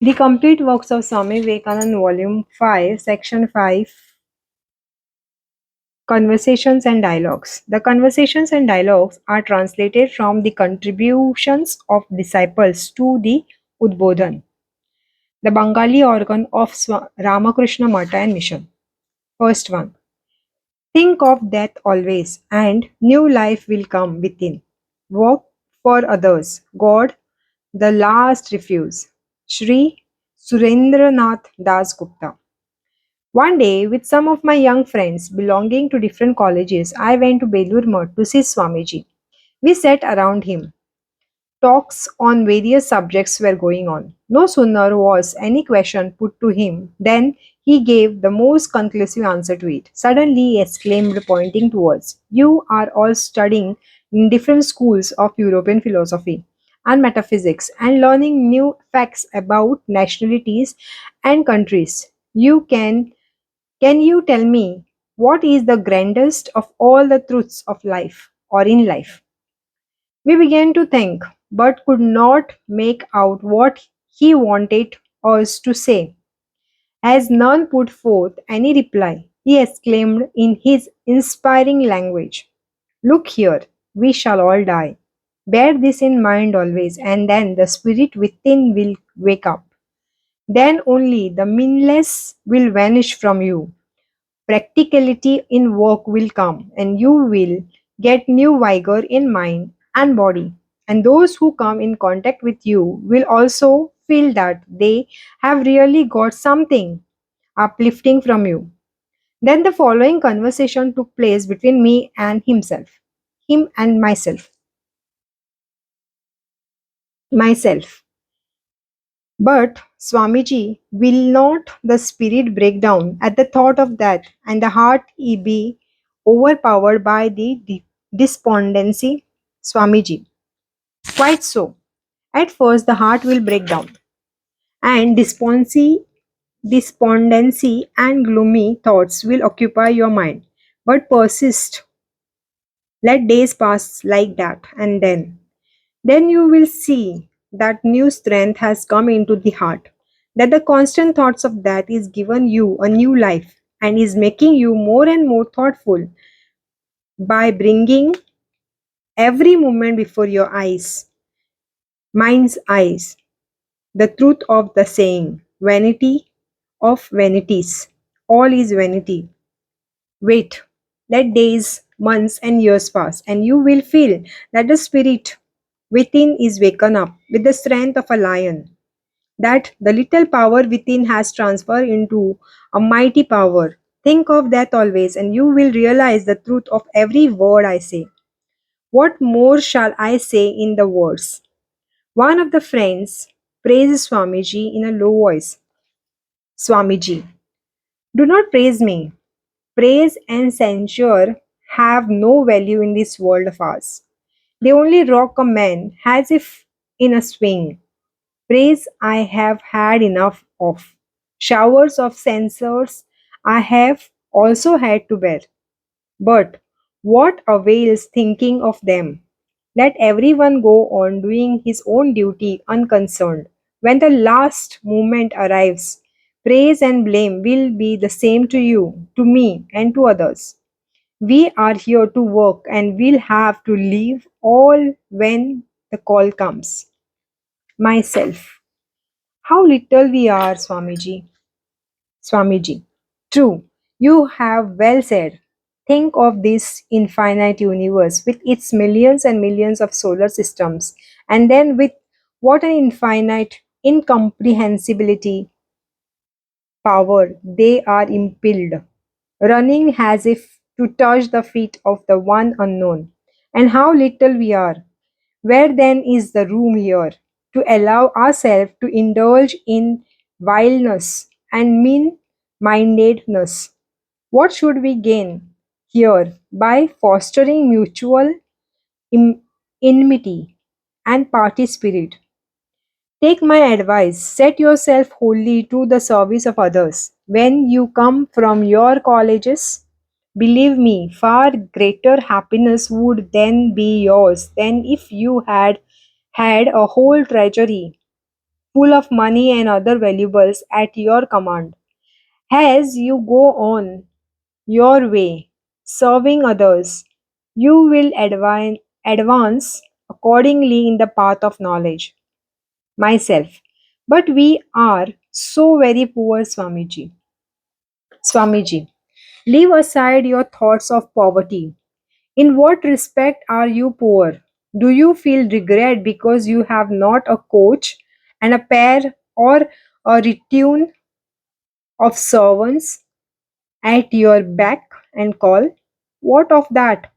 The complete works of Swami Vivekananda, Volume 5, Section 5, Conversations and Dialogues. The conversations and dialogues are translated from the contributions of disciples to the Udbodhan, the Bengali organ of Ramakrishna Matha and Mission. First one. Think of death always, and new life will come within. Work for others. God, the last refuge. Shri Surendranath Das Gupta. One day, with some of my young friends belonging to different colleges, I went to Belur Math to see Swamiji. We sat around him. Talks on various subjects were going on. No sooner was any question put to him than he gave the most conclusive answer to it. Suddenly he exclaimed, pointing towards, "You are all studying in different schools of European philosophy and metaphysics and learning new facts about nationalities and countries. Can you tell me what is the grandest of all the truths of life or in life?" We began to think, but could not make out what he wanted us to say. As none put forth any reply, he exclaimed in his inspiring language, "Look here, we shall all die. Bear this in mind always, and then the spirit within will wake up. Then only the meaningless will vanish from you. Practicality in work will come, and you will get new vigor in mind and body. And those who come in contact with you will also feel that they have really got something uplifting from you." Then the following conversation took place between me and him and myself. But Swamiji, will not the spirit break down at the thought of that, and the heart be overpowered by the despondency? Swamiji, quite so. At first, the heart will break down, and despondency and gloomy thoughts will occupy your mind. But persist. Let days pass like that, and then you will see that new strength has come into the heart, that the constant thoughts of that is given you a new life and is making you more and more thoughtful by bringing every moment before your mind's eyes, the truth of the saying, vanity of vanities, all is vanity. Wait, let days, months, and years pass, and you will feel that the spirit within is waken up with the strength of a lion, that the little power within has transferred into a mighty power. Think of that always, and you will realize the truth of every word I say. What more shall I say in the words? One of the friends praised Swamiji in a low voice. "Swamiji, do not praise me. Praise and censure have no value in this world of ours. They only rock a man as if in a swing. Praise I have had enough of. Showers of censures I have also had to bear. But what avails thinking of them? Let everyone go on doing his own duty unconcerned. When the last moment arrives, praise and blame will be the same to you, to me, and to others. We are here to work and we'll have to leave all when the call comes." Myself. How little we are, Swamiji. Swamiji. True, you have well said. Think of this infinite universe with its millions and millions of solar systems, and then with what an infinite incomprehensibility power they are impelled, running as if to touch the feet of the one unknown. And how little we are. Where then is the room here to allow ourselves to indulge in wildness and mean mindedness? What should we gain here by fostering mutual im- enmity and party spirit? Take my advice, set yourself wholly to the service of others. When you come from your colleges, believe me, far greater happiness would then be yours than if you had had a whole treasury full of money and other valuables at your command. As you go on your way, serving others, you will advance accordingly in the path of knowledge. Myself. But we are so very poor, Swamiji. Swamiji, leave aside your thoughts of poverty. In what respect are you poor? Do you feel regret because you have not a coach and a pair or a retinue of servants at your beck and call? What of that?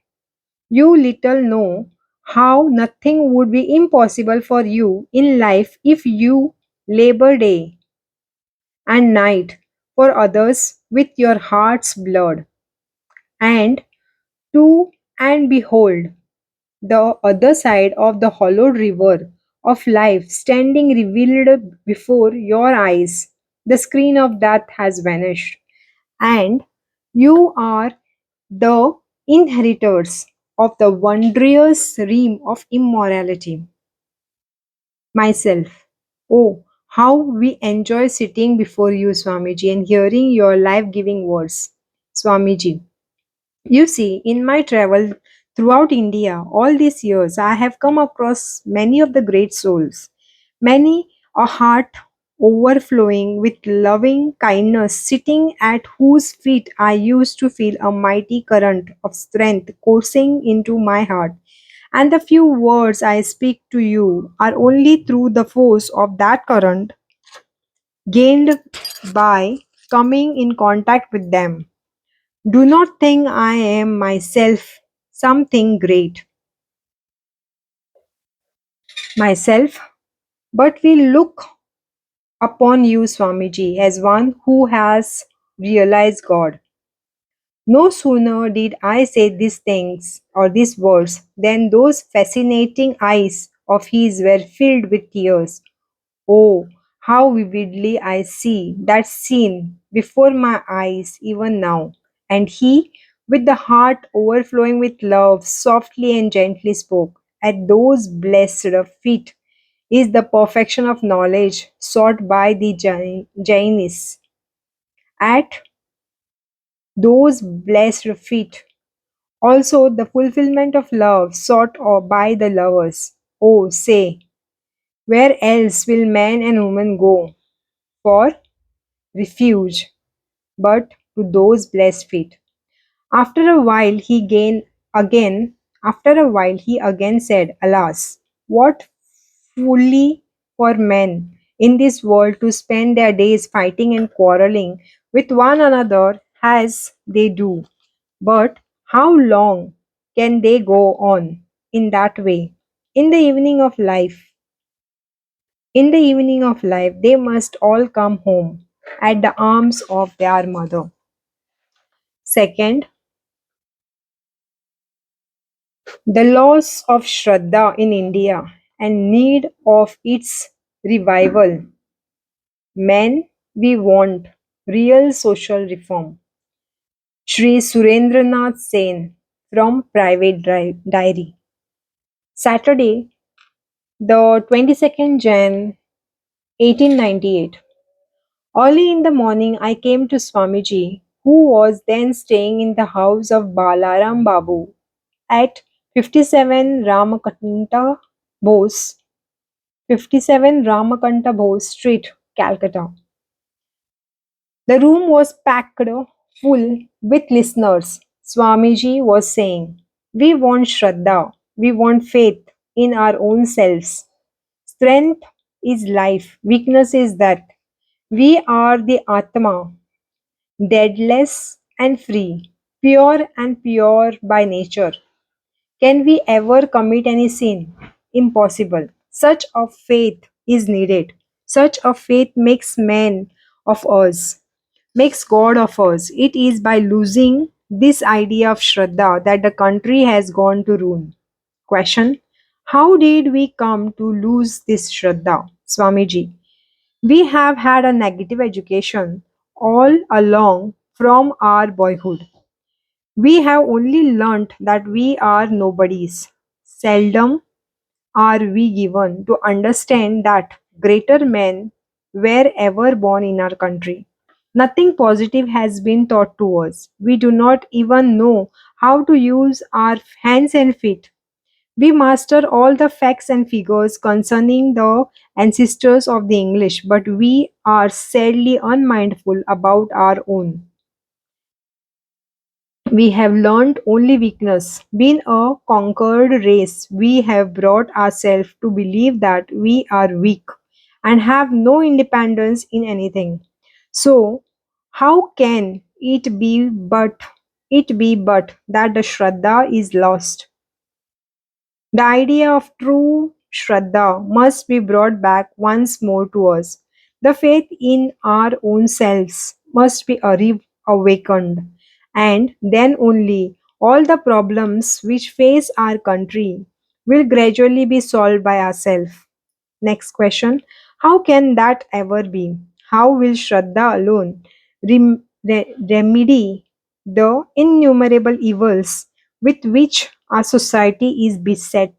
You little know how nothing would be impossible for you in life if you labor day and night for others with your heart's blood. And to and behold, the other side of the hollowed river of life standing revealed before your eyes. The screen of death has vanished, and you are the inheritors of the wondrous realm of immorality. Myself. Oh, how we enjoy sitting before you, Swamiji, and hearing your life giving words. Swamiji, you see, in my travel throughout India, all these years, I have come across many of the great souls, many a heart overflowing with loving kindness, sitting at whose feet I used to feel a mighty current of strength coursing into my heart. And the few words I speak to you are only through the force of that current gained by coming in contact with them. Do not think I am myself something great myself, but we look upon you, Swamiji, as one who has realized God. No sooner did I say these things or these words than those fascinating eyes of his were filled with tears. Oh, how vividly I see that scene before my eyes even now. And he, with the heart overflowing with love, softly and gently spoke, at those blessed feet is the perfection of knowledge sought by the Jainis. At those blessed feet, also the fulfillment of love sought by the lovers. Oh, say, where else will man and woman go for refuge but to those blessed feet? After a while again After a while he again said, Alas, what folly for men in this world to spend their days fighting and quarreling with one another as they do. But how long can they go on in that way? In the evening of life, in the evening of life, they must all come home at the arms of their mother. Second, the loss of Shraddha in India and need of its revival. Men, we want real social reform. Shri Surendranath Sen from Private Diary. Saturday, the 22nd Jan 1898. Early in the morning, I came to Swamiji, who was then staying in the house of Balaram Babu at 57 Bose, 57 Ramakanta Bose Street, Calcutta. The room was packed full with listeners. Swamiji was saying, We want Shraddha, we want faith in our own selves. Strength is life, weakness is death. We are the Atma, deadless and free, pure and pure by nature. Can we ever commit any sin? Impossible. Such a faith is needed. Such a faith makes man of us, makes God of us. It is by losing this idea of Shraddha that the country has gone to ruin. Question: How did we come to lose this Shraddha? Swamiji, we have had a negative education all along from our boyhood. We have only learnt that we are nobodies. Seldom are we given to understand that greater men were ever born in our country. Nothing positive has been taught to us. We do not even know how to use our hands and feet. We master all the facts and figures concerning the ancestors of the English, but we are sadly unmindful about our own. We have learned only weakness. Being a conquered race, we have brought ourselves to believe that we are weak and have no independence in anything. So, how can it be but that the Shraddha is lost? The idea of true Shraddha must be brought back once more to us. The faith in our own selves must be awakened, and then only all the problems which face our country will gradually be solved by ourselves. Next question. How can that ever be? How will Shraddha alone remedy the innumerable evils with which our society is beset?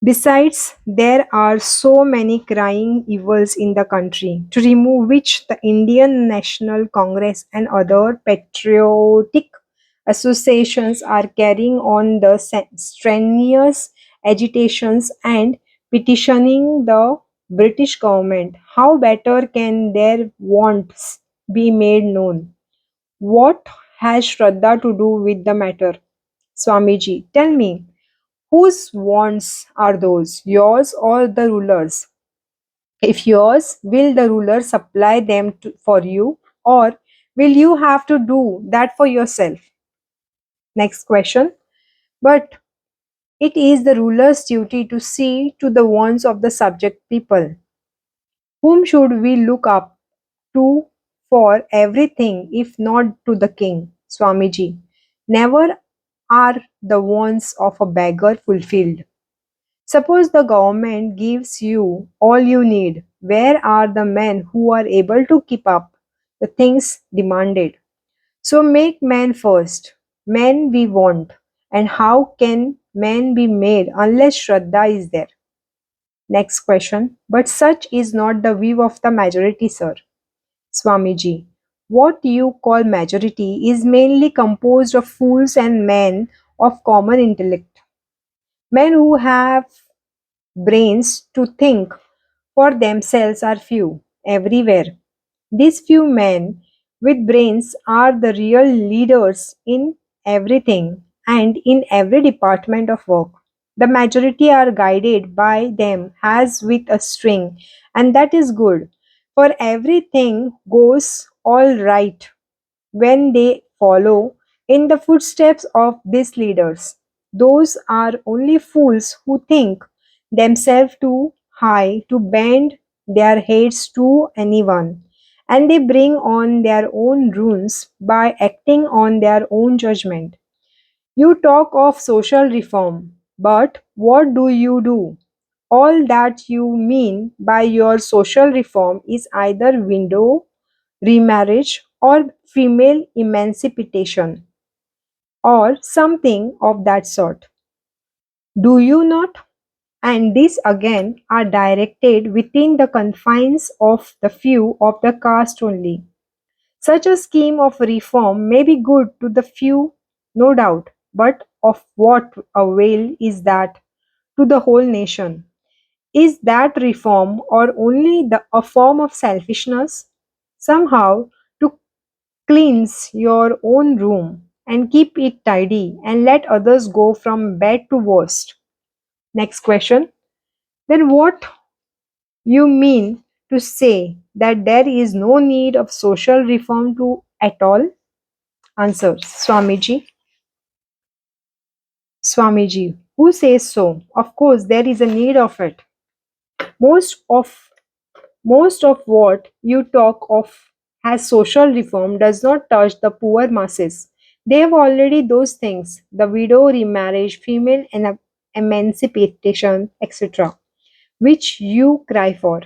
Besides, there are so many crying evils in the country, to remove which the Indian National Congress and other patriotic associations are carrying on the strenuous agitations and petitioning the British government. How better can their wants be made known? What has Shraddha to do with the matter? Swamiji, tell me, whose wants are those, yours or the ruler's? If yours, will the ruler supply them for you, or will you have to do that for yourself? Next question. But it is the ruler's duty to see to the wants of the subject people. Whom should we look up to for everything if not to the king? Swamiji, never are the wants of a beggar fulfilled. Suppose the government gives you all you need. Where are the men who are able to keep up the things demanded? So make men first. Men we want. And how can men be made unless Shraddha is there? Next question. But such is not the view of the majority, sir. Swamiji, what you call majority is mainly composed of fools and men of common intellect. Men who have brains to think for themselves are few everywhere. These few men with brains are the real leaders in everything and in every department of work. The majority are guided by them as with a string, and that is good, for everything goes all right when they follow in the footsteps of these leaders. Those are only fools who think themselves too high to bend their heads to anyone, and they bring on their own ruins by acting on their own judgment. You talk of social reform, but what do you do? All that you mean by your social reform is either window remarriage or female emancipation or something of that sort. Do you not? And these again are directed within the confines of the few of the caste only. Such a scheme of reform may be good to the few, no doubt, but of what avail is that to the whole nation? Is that reform or only a form of selfishness? Somehow, to cleanse your own room and keep it tidy and let others go from bad to worst. Next question. Then what you mean to say that there is no need of social reform to at all? Answer. Swamiji. Swamiji. Who says so? Of course there is a need of it. Most of Most of what you talk of as social reform does not touch the poor masses. They have already those things, the widow remarriage, female emancipation, etc., which you cry for.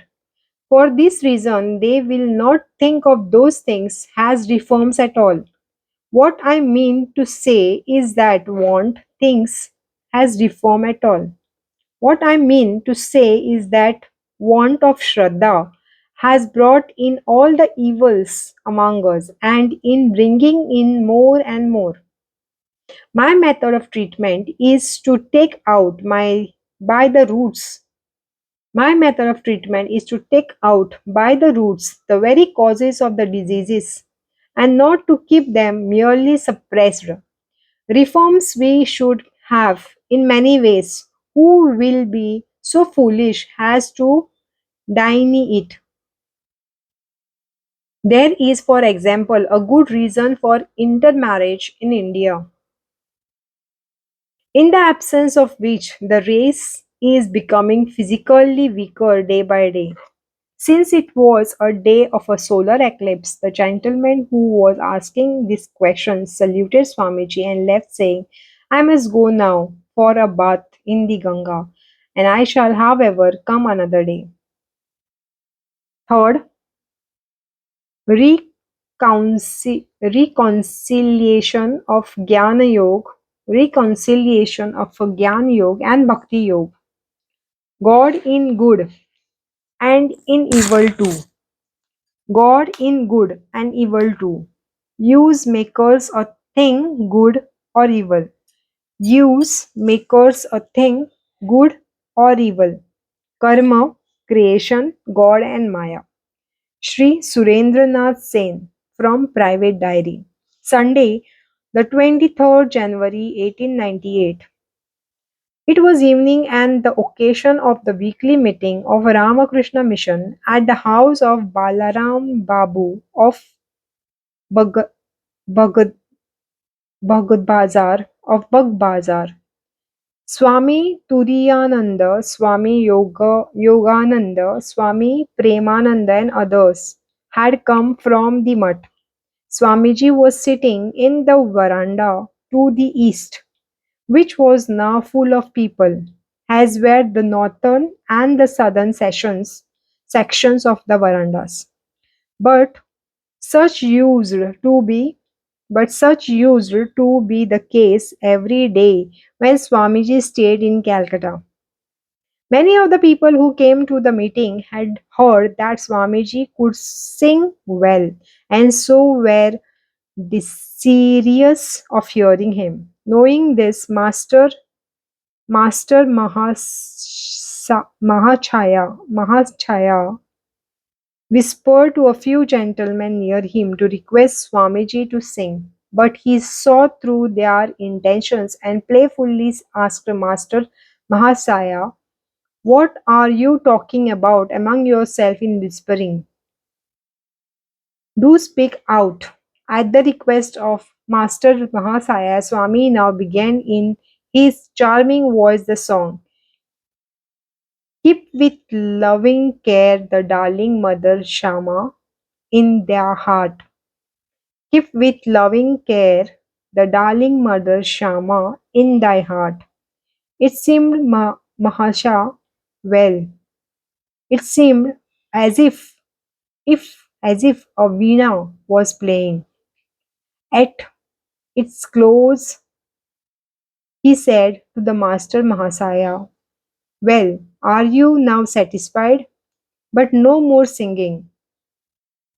For this reason, they will not think of those things as reforms at all. What I mean to say is that want things as reform at all. What I mean to say is that want of Shraddha has brought in all the evils among us and in bringing in more and more. My method of treatment is to take out my by the roots. My method of treatment is to take out by the roots the very causes of the diseases and not to keep them merely suppressed. Reforms we should have in many ways. Who will be so foolish as to deny it? There is, for example, a good reason for intermarriage in India, in the absence of which the race is becoming physically weaker day by day. Since it was a day of a solar eclipse, the gentleman who was asking this question saluted Swamiji and left, saying, I must go now for a bath in the Ganga, and I shall, however, come another day. Third, reconciliation of Jnana Yoga, reconciliation of Jnana Yoga and Bhakti Yoga. God in good and in evil too. God in good and evil too. Use makers a thing good or evil. Use makers a thing good or evil. Karma, creation, God and Maya. Shri Surendranath Sen from Private Diary. Sunday, the 23rd January 1898. It was evening and the occasion of the weekly meeting of Ramakrishna Mission at the house of Balaram Babu of Bag- Bhagad Bhagad Bazar of Bag Bazar. Swami Turiyananda, Swami Yogananda, Swami Premananda and others had come from the mutt. Swamiji was sitting in the veranda to the east, which was now full of people, as were the northern and the southern sections of the verandas. But such used to be such used to be the case every day when Swamiji stayed in Calcutta. Many of the people who came to the meeting had heard that Swamiji could sing well and so were desirous of hearing him. Knowing this, Master Mahachaya whispered to a few gentlemen near him to request Swamiji to sing, but he saw through their intentions and playfully asked Master Mahasaya, what are you talking about among yourself in whispering? Do speak out. At the request of Master Mahasaya, Swami now began in his charming voice the song. Keep with loving care the darling mother Shama in their heart. Keep with loving care the darling mother Shama in thy heart. It seemed Mahasha well. It seemed as if a veena was playing. At its close, he said to the Master Mahasaya, well, are you now satisfied? But no more singing.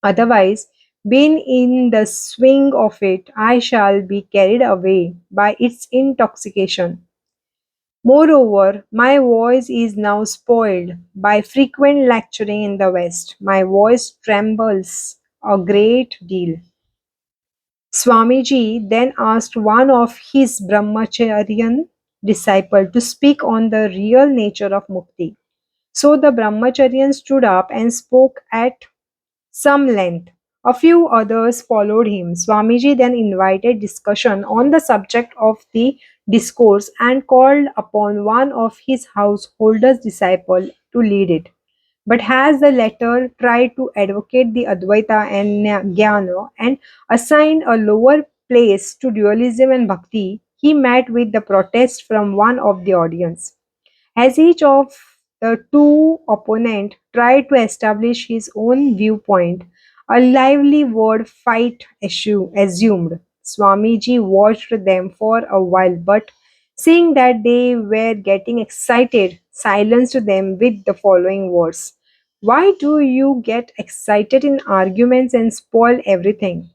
Otherwise, being in the swing of it, I shall be carried away by its intoxication. Moreover, my voice is now spoiled by frequent lecturing in the West. My voice trembles a great deal. Swamiji then asked one of his Brahmacharyan disciples to speak on the real nature of mukti. So the Brahmacharyan stood up and spoke at some length. A few others followed him. Swamiji then invited discussion on the subject of the discourse and called upon one of his householder's disciple to lead it. But as the latter tried to advocate the Advaita and Jnana and assign a lower place to dualism and bhakti, he met with the protest from one of the audience. As each of the two opponents tried to establish his own viewpoint, a lively word fight assumed. Swamiji watched them for a while, but Seeing that they were getting excited, silenced them with the following words: "Why do you get excited in arguments and spoil everything?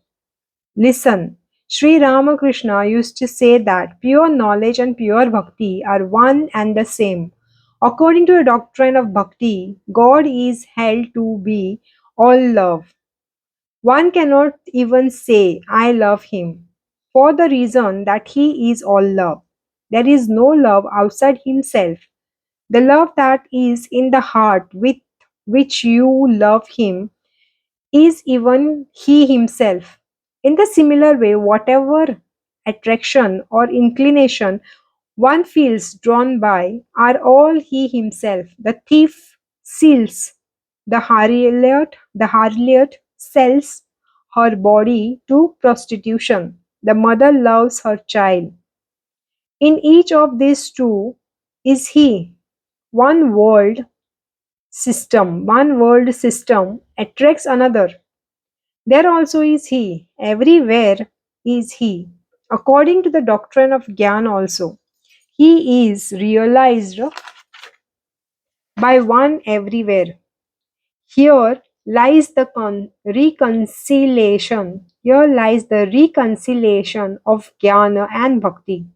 Listen, Sri Ramakrishna used to say that pure knowledge and pure bhakti are one and the same. According to the doctrine of bhakti, God is held to be all love. One cannot even say, I love him, for the reason that he is all love. There is no love outside himself. The love that is in the heart with which you love him is even he himself. In the similar way, whatever attraction or inclination one feels drawn by are all he himself. The thief steals, the harlot sells her body to prostitution. The mother loves her child. In each of these two is he. One world system attracts another. There also is he. Everywhere is he. According to the doctrine of Gyan also, he is realized by one everywhere. Here lies the reconciliation. Here lies the reconciliation of jnana and bhakti.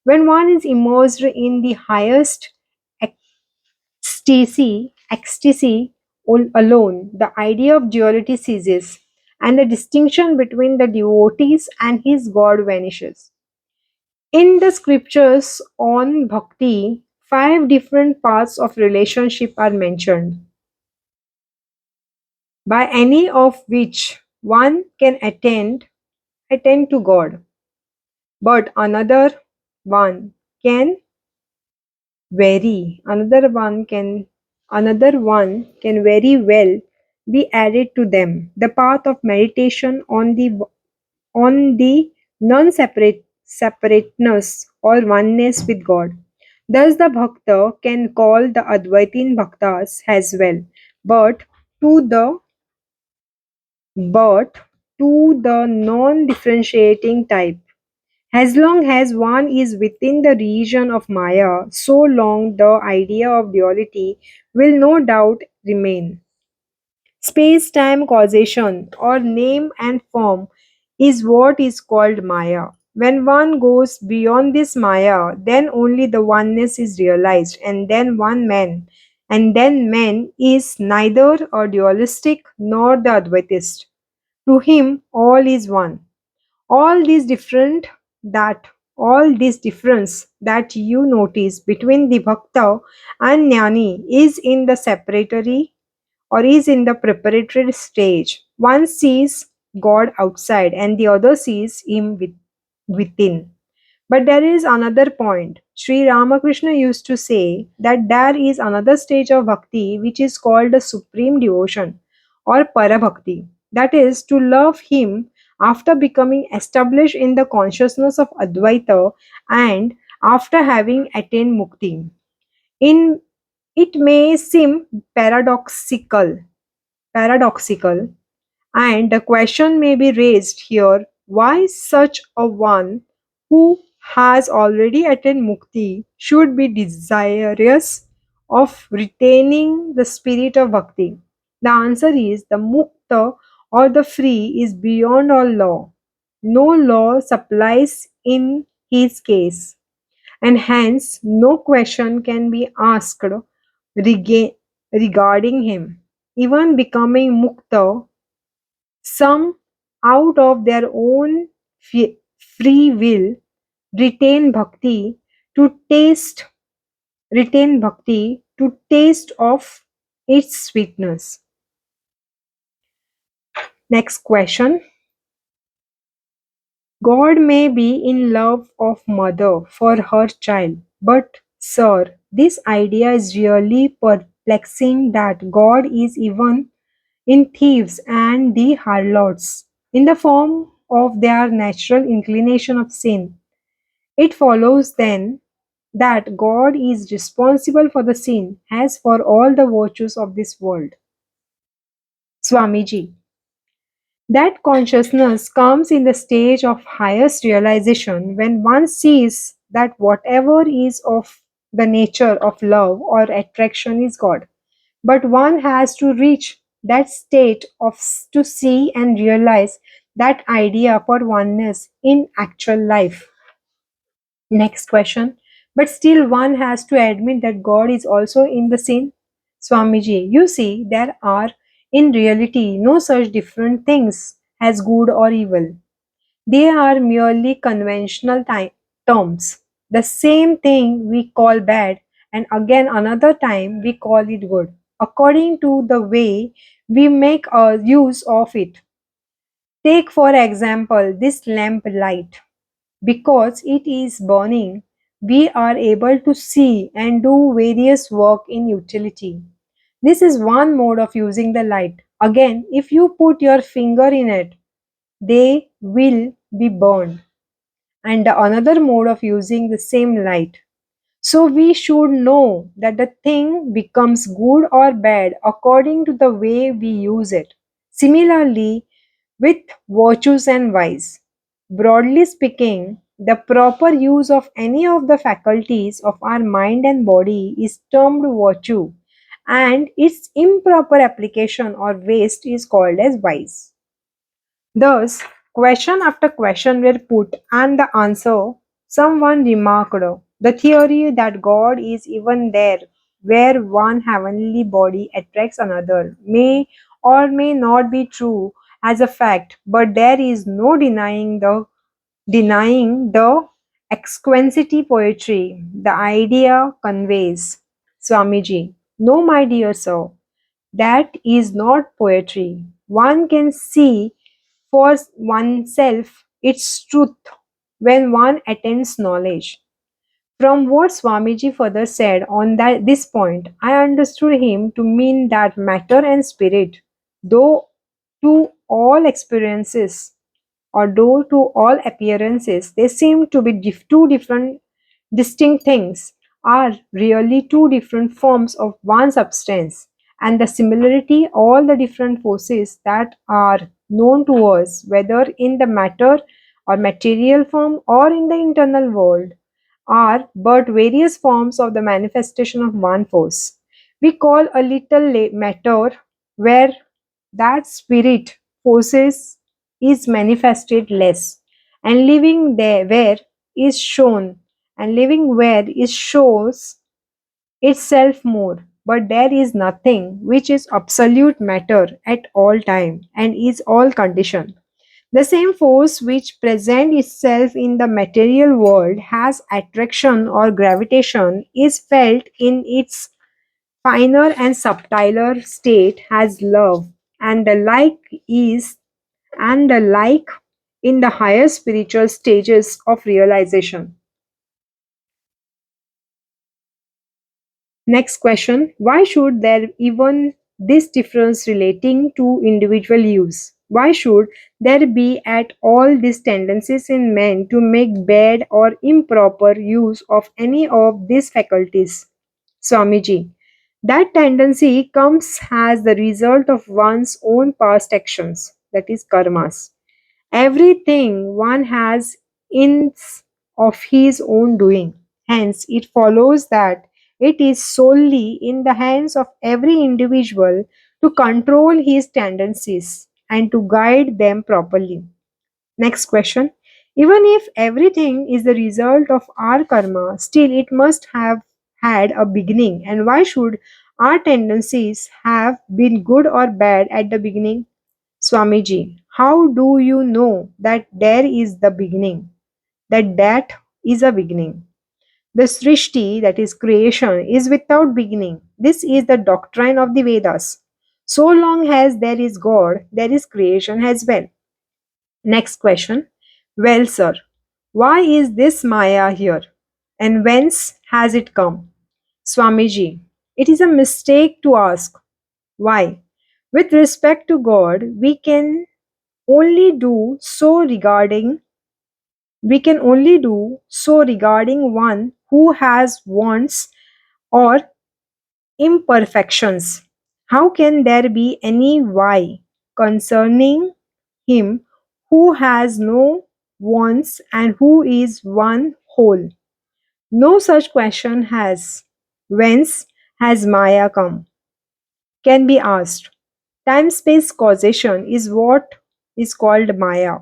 When one is immersed in the highest ecstasy alone, the idea of duality ceases, and the distinction between the devotees and his God vanishes. In the scriptures on bhakti, five different paths of relationship are mentioned, by any of which one can attend to God, but one can another one can very well be added to them. The path of meditation on the non-separateness or oneness with God. Thus the bhakta can call the Advaitin bhaktas as well, but to the but to the non-differentiating type. As long as one is within the region of Maya, so long the idea of duality will no doubt remain. Space time causation, or name and form, is what is called Maya. When one goes beyond this Maya, then only the oneness is realized, and then man is neither a dualistic nor the Advaitist. To him, all is one. All these different that all this difference that you notice between the bhakta and jnani is in the separatory or is in the preparatory stage. One sees God outside and the other sees him within. But there is another point. Sri Ramakrishna used to say that there is another stage of bhakti which is called the supreme devotion or parabhakti. That is to love him after becoming established in the consciousness of Advaita and after having attained mukti. In it may seem paradoxical, and the question may be raised here: why such a one who has already attained mukti should be desirous of retaining the spirit of bhakti? The answer is the mukta or the free is beyond all law. No law supplies in his case, and hence no question can be asked regarding him. Even becoming mukta, some, out of their own free will, retain bhakti to taste retain bhakti to taste of its sweetness. Next question. God may be in love of mother for her child, but sir, this idea is really perplexing that God is even in thieves and the harlots, in the form of their natural inclination of sin. It follows then that God is responsible for the sin as for all the virtues of this world. Swamiji, that consciousness comes in the stage of highest realization when one sees that whatever is of the nature of love or attraction is God. But one has to reach that state of to see and realize that idea for oneness in actual life. Next question. But still, one has to admit that God is also in the scene. Swamiji, you see, there are in reality no such different things as good or evil. They are merely conventional terms. The same thing we call bad, and again another time we call it good, according to the way we make a use of it. Take, for example, this lamp light. Because it is burning, we are able to see and do various work in utility. This is one mode of using the light. Again, if you put your finger in it, they will be burned. And another mode of using the same light. So we should know that the thing becomes good or bad according to the way we use it. Similarly, with virtues and vice. Broadly speaking, the proper use of any of the faculties of our mind and body is termed virtue, and its improper application or waste is called as vice. Thus, question after question were put, and the answer someone remarked the theory that God is even there, where one heavenly body attracts another, may or may not be true as a fact, but there is no denying the exquisite poetry the idea conveys. Swamiji, no, my dear sir, that is not poetry. One can see for oneself its truth when one attains knowledge. From what Swamiji further said on this point, I understood him to mean that matter and spirit, though to all experiences or though to all appearances they seem to be two different distinct things, are really two different forms of one substance, and the similarity all the different forces that are known to us, whether in the matter or material form or in the internal world, are but various forms of the manifestation of one force. We call a little matter where that spirit forces is manifested less, and living there where is shown, and living where is shows itself more. But there is nothing which is absolute matter at all time and is all condition. The same force which presents itself in the material world has attraction or gravitation is felt in its finer and subtler state has love, and the like is and the like in the higher spiritual stages of realization. Next question. Why should there even this difference relating to individual use? Why should there be at all these tendencies in men to make bad or improper use of any of these faculties? Swamiji, that tendency comes as the result of one's own past actions, that is karmas. Everything one has in of his own doing. Hence, it follows that it is solely in the hands of every individual to control his tendencies and to guide them properly. Next question. Even if everything is the result of our karma, still it must have had a beginning. And why should our tendencies have been good or bad at the beginning? Swamiji, how do you know that there is the beginning? That is a beginning. The Srishti, that is creation, is without beginning. This is the doctrine of the Vedas. So long as there is God, there is creation as well. Next question. Well, sir, why is this Maya here? And whence has it come? Swamiji, it is a mistake to ask. Why? With respect to God, only do so regarding we can only do so regarding one who has wants or imperfections. How can there be any why concerning him who has no wants and who is one whole? No such question has whence has Maya come can be asked. Time space causation is what is called Maya.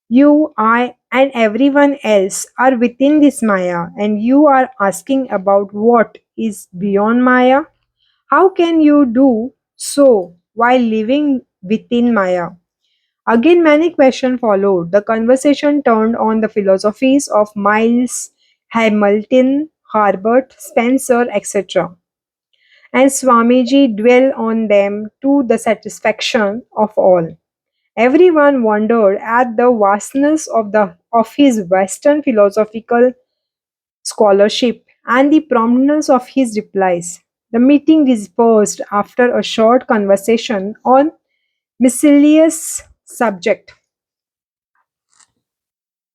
You, I, and everyone else are within this Maya, and you are asking about what is beyond Maya. How can you do so while living within Maya? Again, many questions followed. The conversation turned on the philosophies of Miles, Hamilton, Herbert, Spencer, etc. And Swamiji dwell on them to the satisfaction of all. Everyone wondered at the vastness of his Western philosophical scholarship and the promptness of his replies. The meeting dispersed after a short conversation on miscellaneous subject.